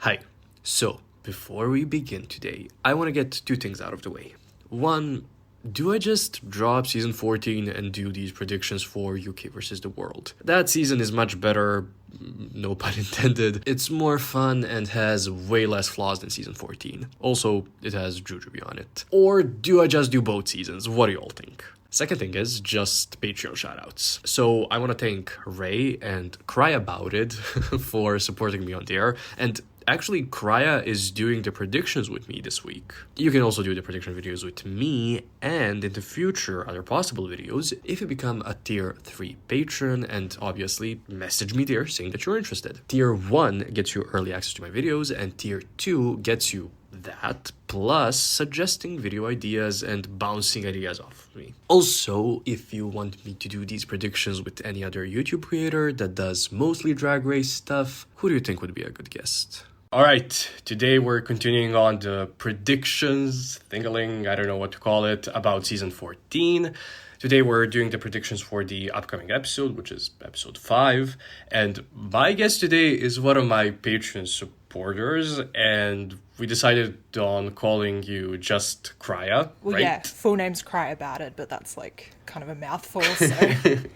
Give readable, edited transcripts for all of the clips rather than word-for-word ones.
Hi. So, before we begin today, I want to get two things out of the way. One, do I just drop season 14 and do these predictions for UK versus the world? That season is much better, no pun intended. It's more fun and has way less flaws than season 14. Also, it has Jujubee on it. Or do I just do both seasons? What do y'all think? Second thing is just Patreon shoutouts. So I want to thank Ray and Cry About It for supporting me on there. And actually, Krya is doing the predictions with me this week. You can also do the prediction videos with me, and in the future, other possible videos, if you become a Tier 3 patron, and obviously message me there saying that you're interested. Tier 1 gets you early access to my videos, and Tier 2 gets you that, plus suggesting video ideas and bouncing ideas off of me. Also, if you want me to do these predictions with any other YouTube creator that does mostly Drag Race stuff, who do you think would be a good guest? Alright, today we're continuing on the predictions, thingaling, I don't know what to call it, about season 14. Today we're doing the predictions for the upcoming episode, which is episode 5. And my guest today is one of my Patreon supporters, and we decided on calling you just Krya, well, right? Yeah, full name's Cry About It, but that's like kind of a mouthful, so...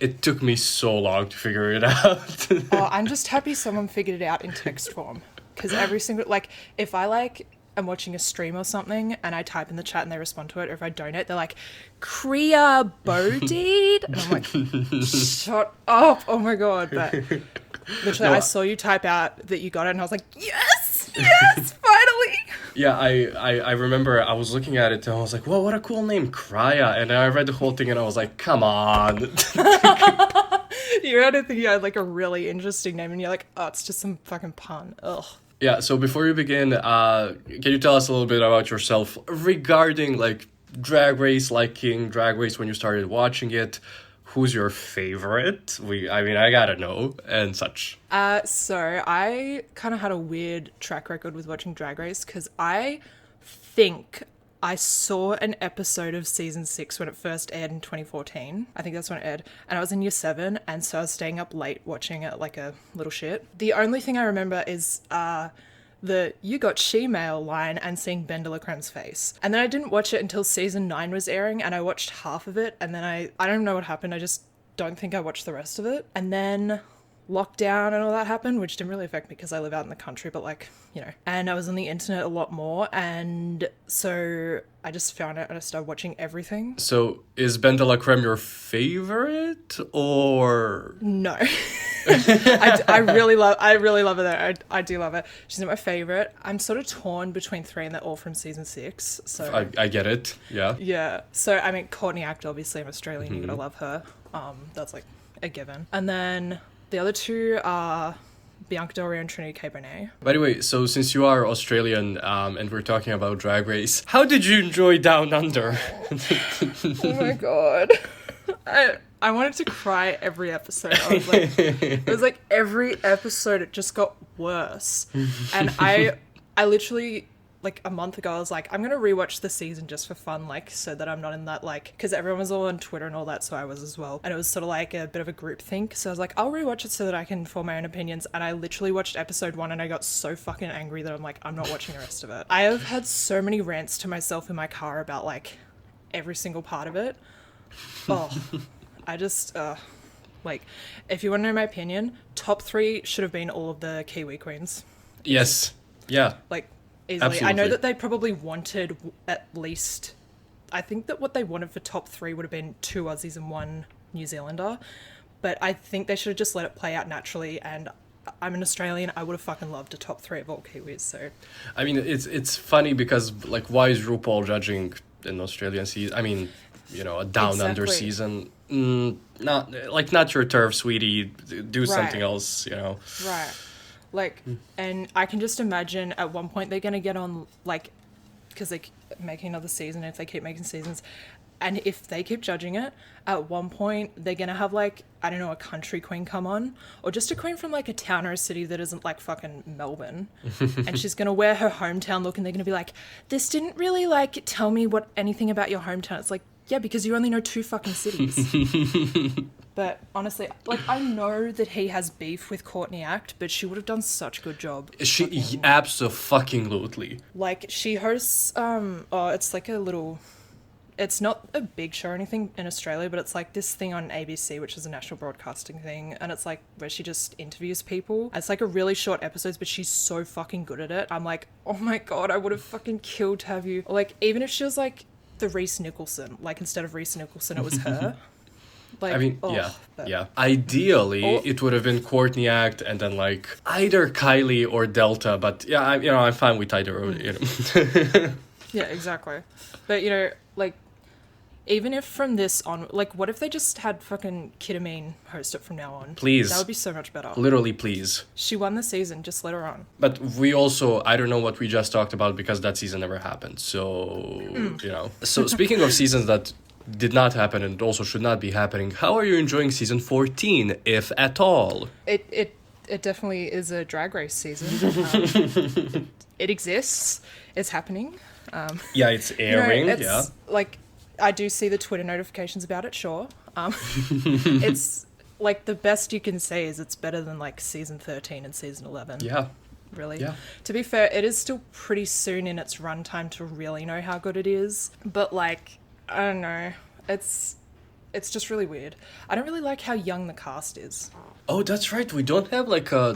It took me so long to figure it out. Oh, I'm just happy someone figured it out in text form. Because every single, like, if I, am watching a stream or something and I type in the chat and they respond to it, or if I donate, they're like, Kriya Bodid? And I'm like, shut up. Oh my God. But literally, I saw you type out that you got it and I was like, yes, finally. Yeah, I remember I was looking at it and I was like, whoa, what a cool name, Krya. And I read the whole thing and I was like, come on. You had to think you had, like, a really interesting name and you're like, oh, it's just some fucking pun. Ugh. Yeah, so before we begin, can you tell us a little bit about yourself regarding, like, Drag Race, liking Drag Race when you started watching it? Who's your favorite? I gotta know, and such. So I kind of had a weird track record with watching Drag Race, because I think I saw an episode of season 6 when it first aired in 2014. I think that's when it aired. And I was in year 7, and so I was staying up late watching it like a little shit. The only thing I remember is the "you got she-mail" line and seeing Ben de la Crème's face. And then I didn't watch it until season 9 was airing, and I watched half of it, and then I don't know what happened. I just don't think I watched the rest of it. And then lockdown and all that happened, which didn't really affect me because I live out in the country, but and I was on the internet a lot more, and so I just found it and I started watching everything. So is Ben de la Crème your favorite, or no? I really love her though. I do love her. She's not my favorite. I'm sort of torn between 3, and they're all from season 6, so I get it. Yeah, so I mean, Courtney Act, obviously I'm Australian, You're gonna love her. That's like a given. And then the other 2 are Bianca Del Rio and Trinity K. Bonet. By the way, so since you are Australian, and we're talking about Drag Race, how did you enjoy Down Under? Oh my God. I wanted to cry every episode. It was like every episode it just got worse. And I literally, like a month ago, I was like, I'm going to rewatch the season just for fun, like, so that I'm not in that, like, because everyone was all on Twitter and all that, so I was as well. And it was sort of like a bit of a group think. So I was like, I'll rewatch it so that I can form my own opinions. And I literally watched episode 1 and I got so fucking angry that I'm like, I'm not watching the rest of it. I have had so many rants to myself in my car about, like, every single part of it. Oh, I just, like, if you want to know my opinion, top 3 should have been all of the Kiwi queens. Yes. Yeah. Like, easily. Absolutely. I know that they probably wanted at least, I think that what they wanted for top 3 would have been 2 Aussies and 1 New Zealander, but I think they should have just let it play out naturally, and I'm an Australian, I would have fucking loved a top 3 of all Kiwis, so. I mean, it's funny because, like, why is RuPaul judging an Australian season? I mean, a Down Under season. Not your turf, sweetie. Do something else, Right. Like, and I can just imagine at one point they're going to get on, like, because they're making another season, if they keep making seasons, and if they keep judging it, at one point they're going to have, like, I don't know, a country queen come on, or just a queen from, like, a town or a city that isn't, like, fucking Melbourne, and she's going to wear her hometown look, and they're going to be like, this didn't really, like, tell me anything about your hometown. It's like, Yeah, because you only know 2 fucking cities. But honestly, like, I know that he has beef with Courtney Act, but she would have done such a good job. She abso-fucking-lutely. Like, she hosts, it's like a little... It's not a big show or anything in Australia, but it's like this thing on ABC, which is a national broadcasting thing. And it's like where she just interviews people. It's like a really short episodes, but she's so fucking good at it. I'm like, oh my God, I would have fucking killed to have you. Like, even if she was like the Reese Nicholson, like instead of Reese Nicholson, it was her. Like, I mean, but... yeah. Ideally, it would have been Courtney Act and then like either Kylie or Delta. But yeah, I'm fine with either. Yeah, exactly. But like, even if from this on, like, what if they just had fucking Ketamine host it from now on? Please. That would be so much better. Literally, please. She won the season, just let her on. But we also, I don't know what we just talked about because that season never happened. So, So speaking of seasons that did not happen and also should not be happening, how are you enjoying season 14, if at all? It definitely is a drag race season. It exists. It's happening. Yeah, it's airing, it's, like... I do see the Twitter notifications about it, sure. It's like the best you can say is it's better than like season 13 and season 11. Yeah. Really. Yeah. To be fair, it is still pretty soon in its runtime to really know how good it is. But like, I don't know. It's just really weird. I don't really like how young the cast is. Oh, that's right. We don't have like I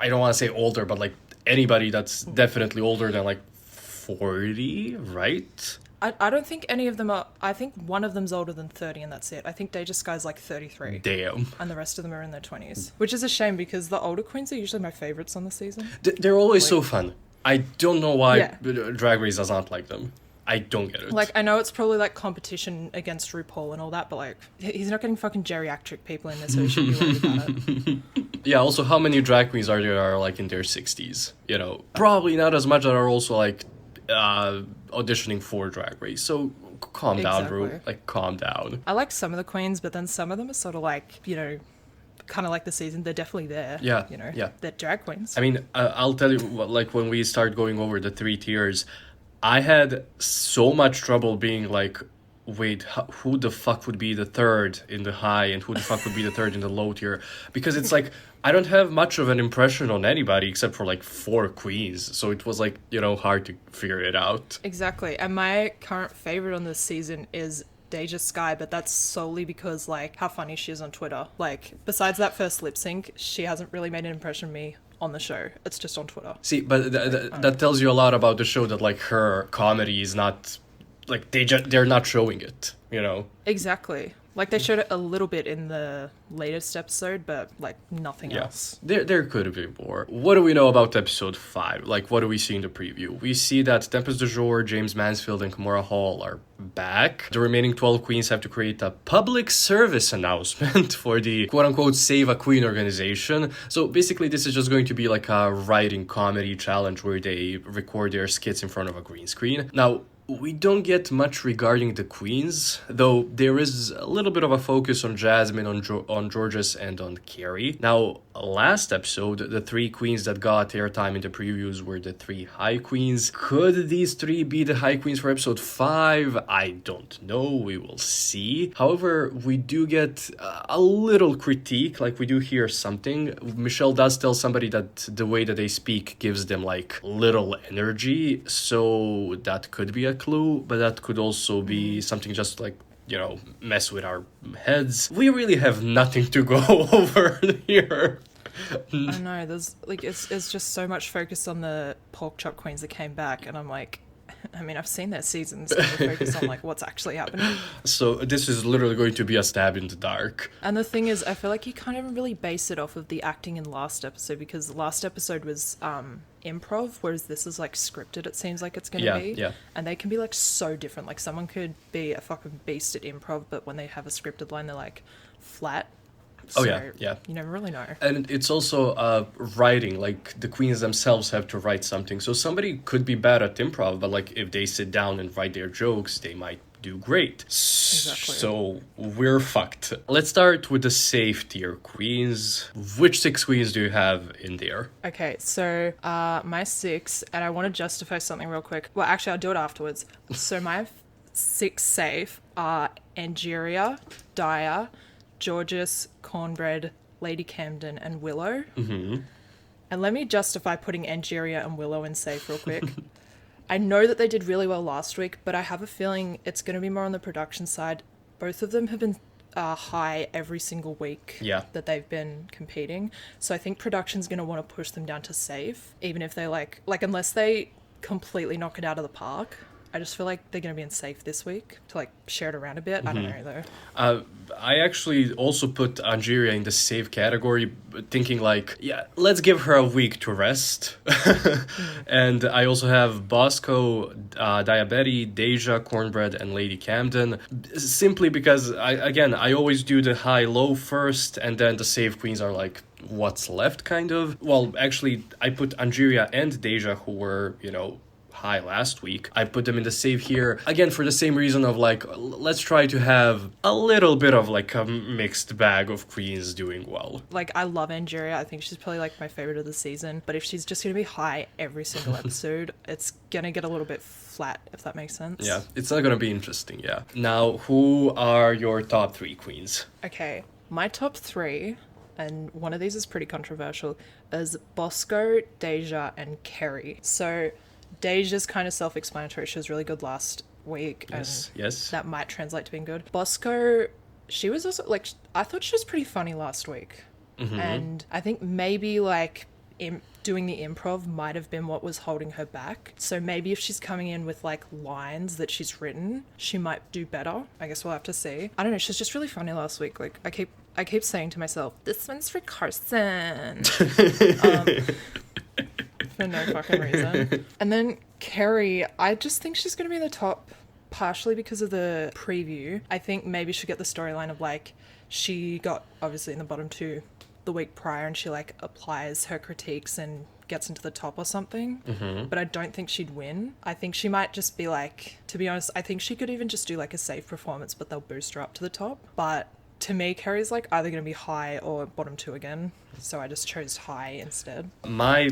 don't want to say older, but like anybody that's definitely older than like 40, right? I don't think any of them are... I think one of them's older than 30 and that's it. I think DeJa Skye's like 33. Damn. And the rest of them are in their 20s. Which is a shame because the older queens are usually my favourites on the season. They're always so fun. I don't know why Drag Race does not like them. I don't get it. Like, I know it's probably like competition against RuPaul and all that, but like, he's not getting fucking geriatric people in there, so he should be worried about it. Yeah, also how many drag queens are there are like in their 60s? Probably not as much that are also like auditioning for Drag Race. So calm down, Ru. Like, calm down. I like some of the queens, but then some of them are sort of like, kind of like the season. They're definitely there. Yeah. They're drag queens. I mean, I'll tell you, like, when we start going over the 3 tiers, I had so much trouble being like, wait, who the fuck would be the third in the high and who the fuck would be the third in the low tier? Because it's like, I don't have much of an impression on anybody except for like 4 queens. So it was like, hard to figure it out. Exactly. And my current favorite on this season is DeJa Skye, but that's solely because like how funny she is on Twitter. Like, besides that first lip sync, she hasn't really made an impression on me on the show. It's just on Twitter. See, but that tells you a lot about the show, that like her comedy is not... Like, they're not showing it, Exactly. Like, they showed it a little bit in the latest episode, but, like, nothing else. There could have been more. What do we know about episode 5? Like, what do we see in the preview? We see that Tempest DuJour, James Mansfield, and Kimora Hall are back. The remaining 12 queens have to create a public service announcement for the quote-unquote Save a Queen organization. So, basically, this is just going to be like a writing comedy challenge where they record their skits in front of a green screen. Now, we don't get much regarding the queens, though there is a little bit of a focus on Jasmine, on Jorgeous, and on Kerri. Now, last episode, the 3 queens that got airtime in the previews were the 3 high queens. Could these 3 be the high queens for episode 5? I don't know, we will see. However, we do get a little critique, like we do hear something. Michelle does tell somebody that the way that they speak gives them like little energy, so that could be a clue, but that could also be something just like, mess with our heads. We really have nothing to go over here. I know, there's like, it's just so much focus on the pork chop queens that came back, and I'm like, I mean, I've seen their seasons, and they focus on like what's actually happening. So this is literally going to be a stab in the dark. And the thing is, I feel like you can't even really base it off of the acting in last episode, because the last episode was improv, whereas this is like scripted, it seems like it's going to be. Yeah. And they can be like so different. Like, someone could be a fucking beast at improv, but when they have a scripted line, they're like flat. So, yeah. You never really know. And it's also writing, like the queens themselves have to write something. So somebody could be bad at improv, but like if they sit down and write their jokes, they might do great. Exactly. So we're fucked. Let's start with the safe tier queens. Which 6 queens do you have in there? Okay, so my 6, and I want to justify something real quick. Well, actually, I'll do it afterwards. So my six safe are Angeria, Daya, Jorgeous, Kornbread, Lady Camden, and Willow. Mm-hmm. And let me justify putting Angeria and Willow in safe real quick. I know that they did really well last week, but I have a feeling it's going to be more on the production side. Both of them have been high every single week that they've been competing. So I think production's going to want to push them down to safe, even if they like unless they completely knock it out of the park. I just feel like they're going to be in safe this week to like share it around a bit. I don't know though. I actually also put Angeria in the safe category, thinking like, let's give her a week to rest. And I also have Bosco, Daya, DeJa, Kornbread, and Lady Camden, simply because I always do the high-low first, and then the safe queens are like what's left, kind of. Well, actually, I put Angeria and DeJa, who were, high last week. I put them in the save here again for the same reason of like, let's try to have a little bit of like a mixed bag of queens doing well. Like, I love Angeria. I think she's probably like my favorite of the season, but if she's just gonna be high every single episode, it's gonna get a little bit flat, if that makes sense. Yeah, it's not gonna be interesting. Now, who are your top 3 queens? Okay, my top 3, and one of these is pretty controversial, is Bosco, DeJa, and Kerri. So DeJa's kind of self-explanatory. She was really good last week. Yes. That might translate to being good. Bosco, she was also, like, I thought she was pretty funny last week. Mm-hmm. And I think maybe, like, doing the improv might have been what was holding her back. So maybe if she's coming in with, like, lines that she's written, she might do better. I guess we'll have to see. I don't know. She's just really funny last week. Like, I keep saying to myself, this one's for Carson. For no fucking reason. And then Kerri, I just think she's going to be in the top partially because of the preview. I think maybe she'll get the storyline of like, she got obviously in the bottom 2 the week prior and she like applies her critiques and gets into the top or something. Mm-hmm. But I don't think she'd win. I think she might just be like, to be honest, I think she could even just do like a safe performance, but they'll boost her up to the top. But to me, Kerri's like either going to be high or bottom 2 again. So I just chose high instead. My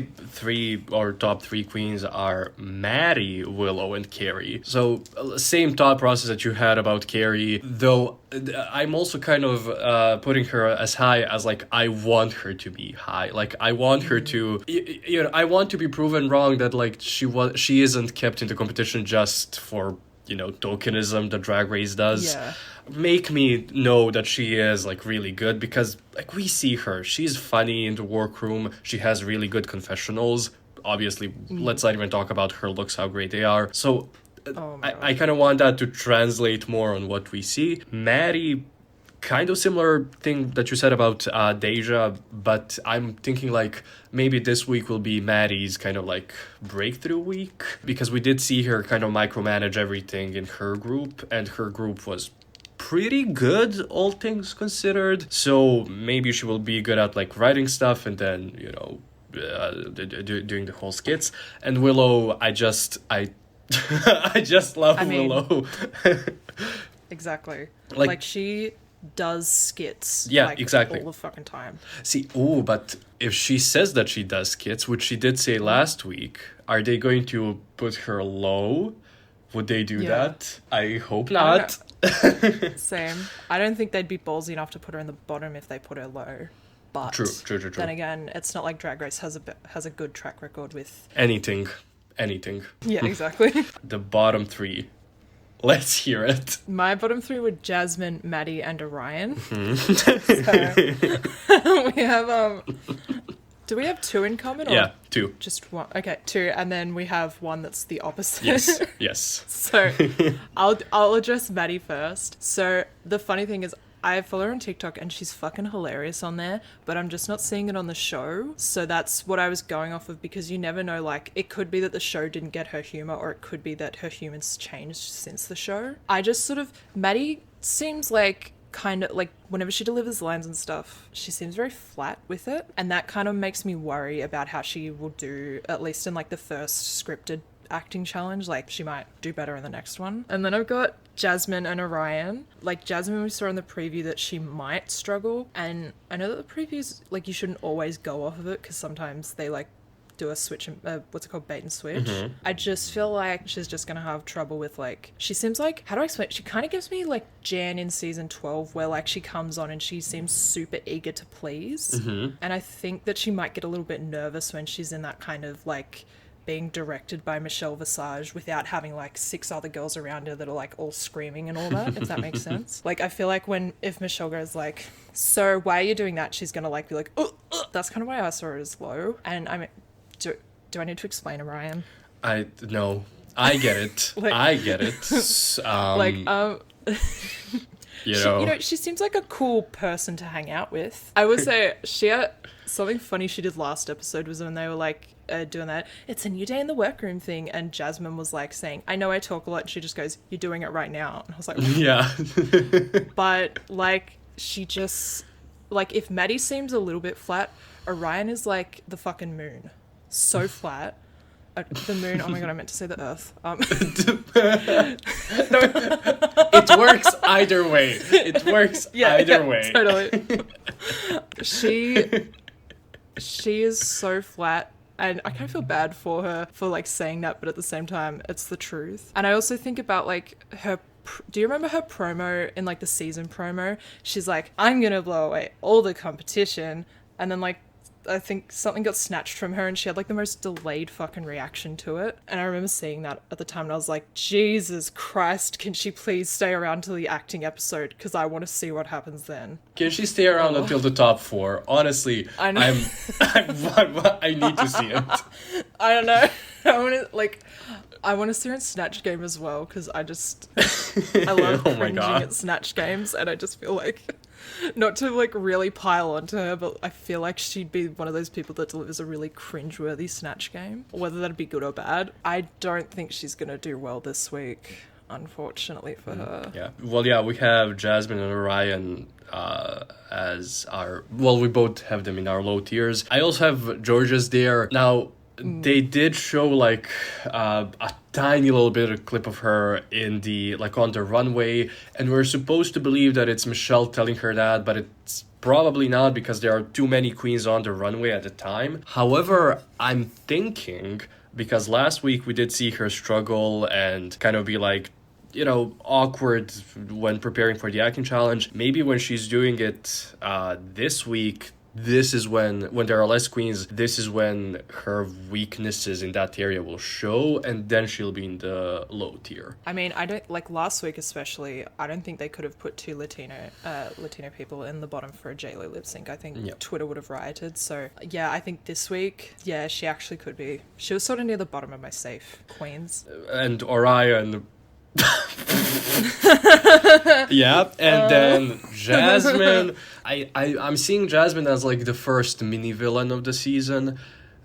top three queens are Maddy, Willow, and Kerri. So same thought process that you had about Kerri, though I'm also kind of putting her as high as like I want her to be high. Like I want her to, I want to be proven wrong that like she isn't kept in the competition just for tokenism that Drag Race does. Yeah. Make me know that she is like really good, because like we see her, she's funny in the workroom, she has really good confessionals. Obviously, let's not even talk about her looks, how great they are. So I kind of want that to translate more on what we see. Maddy, kind of similar thing that you said about DeJa, but I'm thinking like maybe this week will be Maddy's kind of like breakthrough week, because we did see her kind of micromanage everything in her group, and her group was pretty good, all things considered. So maybe she will be good at like writing stuff and then doing the whole skits. And Willow, I just love Willow. Exactly. Like she does skits. Yeah, exactly. All the fucking time. See, but if she says that she does skits, which she did say last week, are they going to put her low? Would they do that? I hope not. Same. I don't think they'd be ballsy enough to put her in the bottom if they put her low. But true. Then again, it's not like Drag Race has a good track record with anything. Yeah, exactly. The bottom 3. Let's hear it. My bottom 3 were Jasmine, Maddy, and Orion. Mm-hmm. So we have do we have 2 in common? Or 2. Just 1. Okay, 2, and then we have one that's the opposite. Yes. So I'll address Maddy first. So the funny thing is, I follow her on TikTok and she's fucking hilarious on there, but I'm just not seeing it on the show. So that's what I was going off of, because you never know, like, it could be that the show didn't get her humor, or it could be that her humor's changed since the show. I just sort of, Maddy seems like kind of like whenever she delivers lines and stuff, she seems very flat with it, and that kind of makes me worry about how she will do, at least in like the first scripted acting challenge. Like she might do better in the next one. And then I've got Jasmine and Orion. Like Jasmine, we saw in the preview that she might struggle, and I know that the previews, like, you shouldn't always go off of it because sometimes they like do a switch, bait and switch. I just feel like she's just gonna have trouble with, like, she seems like, how do I explain it? She kind of gives me like Jan in season 12, where like she comes on and she seems super eager to please, and I think that she might get a little bit nervous when she's in that kind of like being directed by Michelle Visage without having like 6 other girls around her that are like all screaming and all that, if that makes sense. Like, I feel like if Michelle goes like, so why are you doing that, she's gonna like be like, that's kind of why I saw her as low. And I mean, do I need to explain, Orion? No, I get it. Like, I get it. She seems like a cool person to hang out with. I would say she had something funny she did last episode was when they were like doing that, it's a new day in the workroom thing, and Jasmine was like saying, I know I talk a lot, and she just goes, you're doing it right now. And I was like, yeah. But like, she just, like, if Maddy seems a little bit flat, Orion is like the fucking moon, so flat. The moon, oh my god, I meant to say the earth. It works either way. Either way. Totally. She is so flat, and I kind of feel bad for her for like saying that, but at the same time, it's the truth. And I also think about like her. Do you remember her promo in like the season promo? She's like, I'm gonna blow away all the competition, and then like, I think something got snatched from her and she had like the most delayed fucking reaction to it. And I remember seeing that at the time and I was like, Jesus Christ, can she please stay around till the acting episode? Because I want to see what happens then. Can she stay around until the top 4? Honestly, I need to see it. I don't know. I want to see her in Snatch Game as well, because I love cringing at Snatch Games, and I just feel like, not to like really pile onto her, but I feel like she'd be one of those people that delivers a really cringeworthy Snatch Game, whether that'd be good or bad. I don't think she's gonna do well this week, unfortunately for her. Yeah. Well, yeah, we have Jasmine and Orion as our, well, we both have them in our low tiers. I also have Jorgeous there. Now, they did show like a tiny little bit of clip of her in the, like, on the runway, and we're supposed to believe that it's Michelle telling her that, but it's probably not, because there are too many queens on the runway at the time. However, I'm thinking, because last week we did see her struggle and kind of be like, you know, awkward when preparing for the acting challenge, maybe when she's doing it this week, this is when there are less queens, this is when her weaknesses in that area will show, and then she'll be in the low tier. I mean, I don't, like last week especially, I don't think they could have put 2 Latino people in the bottom for a J-Lo lip sync. I think Twitter would have rioted. So yeah, I think this week, yeah, she actually could be. She was sort of near the bottom of my safe queens. And Orion... yeah, and then Jasmine. I'm seeing Jasmine as like the first mini villain of the season,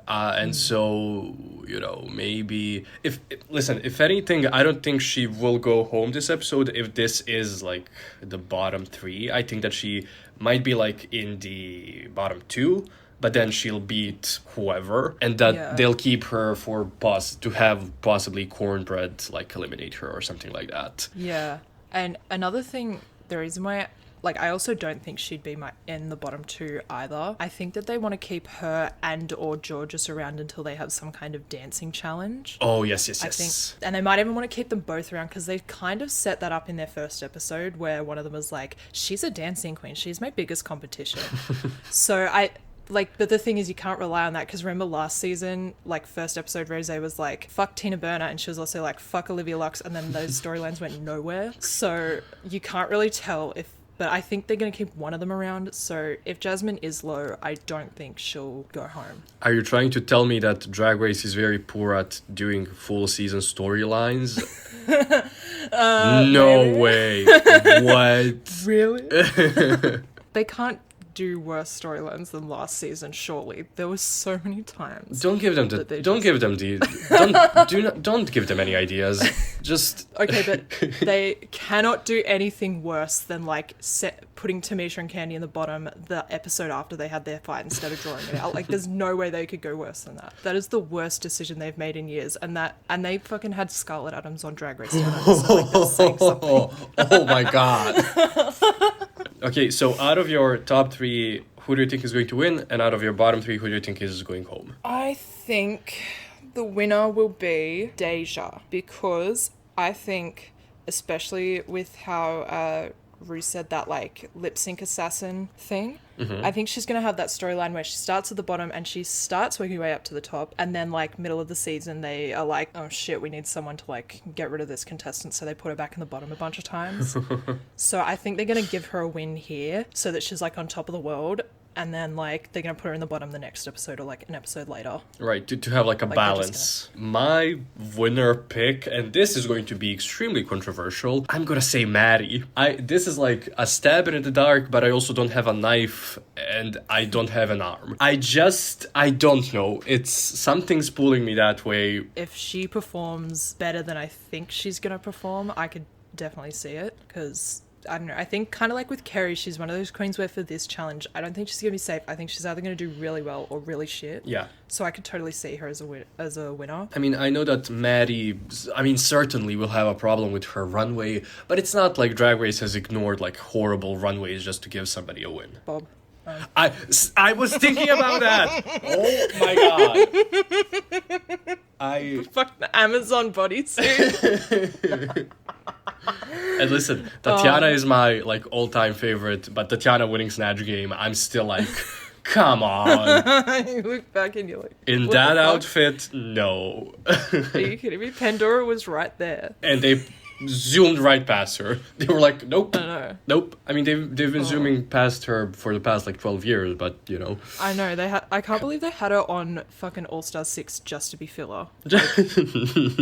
and so, you know, maybe if anything, I don't think she will go home this episode if this is like the bottom 3. I think that she might be like in the bottom 2, but then she'll beat whoever, and that they'll keep her for to have possibly Kornbread like eliminate her or something like that. Yeah, and another thing, the reason why, like, I also don't think she'd be in the bottom 2 either. I think that they want to keep her and or Jorgeous around until they have some kind of dancing challenge. Oh, yes. I think, and they might even want to keep them both around, because they've kind of set that up in their first episode where one of them was like, she's a dancing queen, she's my biggest competition. But the thing is, you can't rely on that, because remember last season, like, first episode, Rosé was like, fuck Tina Burner, and she was also like, fuck Olivia Lux, and then those storylines went nowhere. So you can't really tell but I think they're going to keep one of them around. So if Jasmine is low, I don't think she'll go home. Are you trying to tell me that Drag Race is very poor at doing full season storylines? No maybe. way. What? Really? They can't do worse storylines than last season, surely. There were so many times. Don't give them any ideas. Just okay, but they cannot do anything worse than like putting Tamisha and Candy in the bottom the episode after they had their fight instead of drawing it out. Like, there's no way they could go worse than that. That is the worst decision they've made in years, and they fucking had Scarlett Adams on Drag Race. So like, that's saying something. Oh my god. Okay, so out of your top 3, who do you think is going to win? And out of your bottom three, who do you think is going home? I think the winner will be DeJa, because I think, especially with how Ru said that like lip sync assassin thing, I think she's gonna have that storyline where she starts at the bottom and she starts working her way up to the top, and then like middle of the season they are like, oh shit, we need someone to like get rid of this contestant, so they put her back in the bottom a bunch of times. So I think they're gonna give her a win here so that she's like on top of the world, and then like they're gonna put her in the bottom the next episode or like an episode later. Right, to have like a balance. My winner pick, and this is going to be extremely controversial, I'm gonna say Maddy. This is like a stab in the dark, but I also don't have a knife and I don't have an arm. I don't know. It's something's pulling me that way. If she performs better than I think she's gonna perform, I could definitely see it, because I don't know, I think kind of like with Kerri, she's one of those queens where for this challenge, I don't think she's going to be safe. I think she's either going to do really well or really shit. Yeah. So I could totally see her as a winner. I mean, I know that Maddy, certainly will have a problem with her runway, but it's not like Drag Race has ignored like horrible runways just to give somebody a win. Bob. I was thinking about that. Oh my god. Fucking Amazon bodysuit. And listen, Tatiana is my like all-time favorite, but Tatiana winning Snatch Game, I'm still like, come on. You look back and you're like, in that outfit, no. Are you kidding me? Pandora was right there. And they zoomed right past her. They were like, nope. I know. Nope. I mean, they've been zooming past her for the past like 12 years, but you know. I know. I can't believe they had her on fucking All Star 6 just to be filler.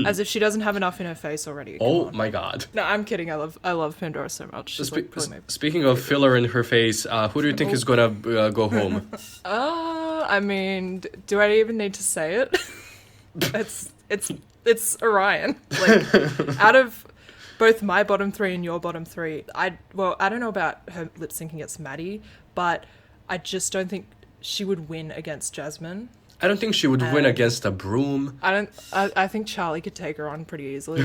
As if she doesn't have enough in her face already. Oh my god. No, I'm kidding. I love Pandora so much. She's like probably my Speaking of filler in her face, who do you think is gonna go home? I mean, do I even need to say it? It's Orion. Like, out of both my bottom three and your bottom three, I don't know about her lip syncing against Maddy, but I just don't think she would win against Jasmine. I don't think she would win against a broom. I think Charlie could take her on pretty easily.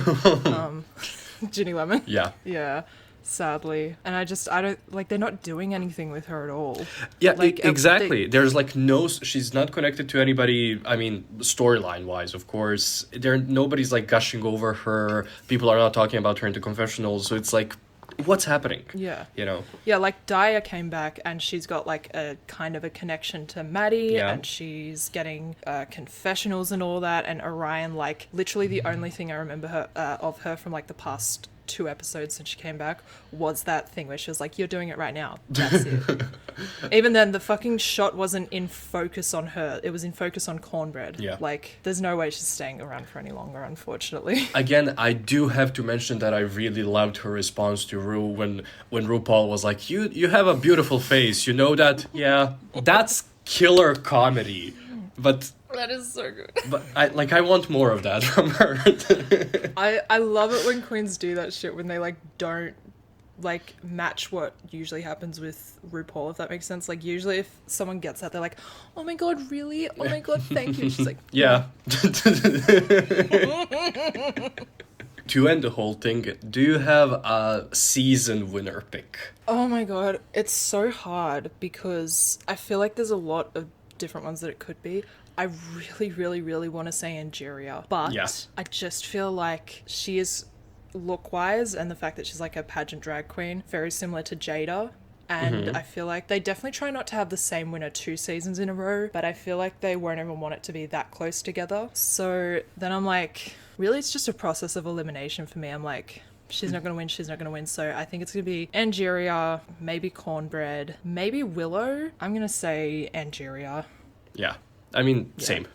Ginny Lemon. Yeah. Yeah. Sadly. And I don't like, they're not doing anything with her at all. Yeah, like, exactly. There's like she's not connected to anybody. I mean, storyline wise, of course. Nobody's like gushing over her. People are not talking about her in the confessionals. So it's like, what's happening? Yeah. You know? Yeah, like Daya came back and she's got like a kind of a connection to Maddy, and she's getting confessionals and all that. And Orion, like literally the only thing I remember of her from like the past 2 episodes since she came back was that thing where she was like, you're doing it right now. That's it. Even then, the fucking shot wasn't in focus on her. It was in focus on Kornbread. Yeah. Like, there's no way she's staying around for any longer, unfortunately. Again, I do have to mention that I really loved her response to Ru when RuPaul was like, you have a beautiful face. You know that? Yeah. That's killer comedy. But that is so good. But I want more of that from her. I love it when queens do that shit, when they like don't like match what usually happens with RuPaul, if that makes sense. Like usually if someone gets that, they're like, oh my god, really? Oh my god, thank you. She's like, yeah. To end the whole thing, do you have a season winner pick? Oh my god, it's so hard because I feel like there's a lot of different ones that it could be. I really, really, really want to say Angeria, but I just feel like she is look-wise, and the fact that she's like a pageant drag queen, very similar to Jeté. And I feel like they definitely try not to have the same winner 2 seasons in a row, but I feel like they won't even want it to be that close together. So then I'm like, really, it's just a process of elimination for me. I'm like, she's not going to win. So I think it's going to be Angeria, maybe Kornbread, maybe Willow. I'm going to say Angeria. Yeah. I mean, same.